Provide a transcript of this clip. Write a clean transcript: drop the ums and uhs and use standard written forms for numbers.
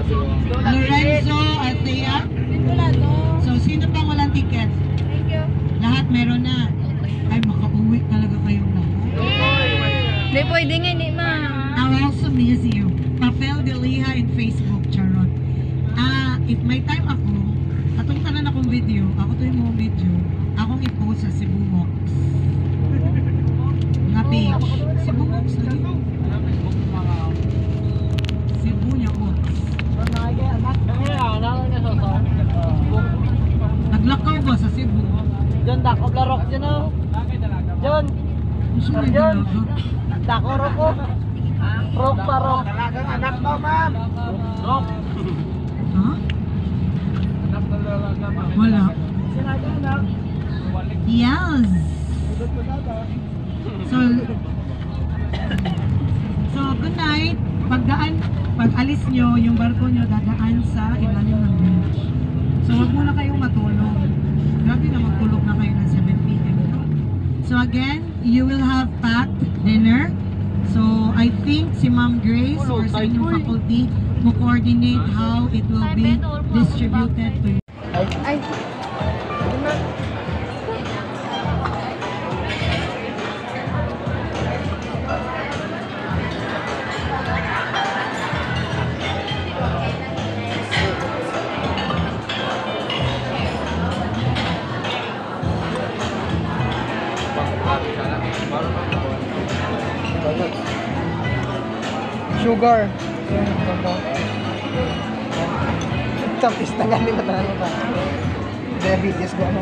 Lorenzo Althea. So, sino pang walang ticket? Thank you. Lahat meron na. Ay, makauwi talaga kayong lahat. Hindi pwede nga, hindi ma. I'll also miss you. Papel de Liha in Facebook, charot. If may time ako, atong tanan akong video, ako to yung mga video, akong i-post sa Cebu Walks. Nga page. Cebu Walks lagi. Cebu niya Walks. Naglakaw ba sa Cebu? John, dako blarok dyan o. John, Gusto may John. dalaga? Dako roko. Rok pa rok. Dalagang anak mo, ma'am. Rok. Ha? Wala. Yes. So good night. Pag alis nyo, yung barko nyo dadaan sa ilalim ng beach. So wag muna kayong matulog. Grabe na magtulog na kayo ng 7 p.m. So again, you will have packed dinner. So I think si Ma'am Grace or sa inyong faculty will coordinate how it will be distributed to you. Ay. Sugar. Tapis na galing na tayo ba? Diabetes ba ano?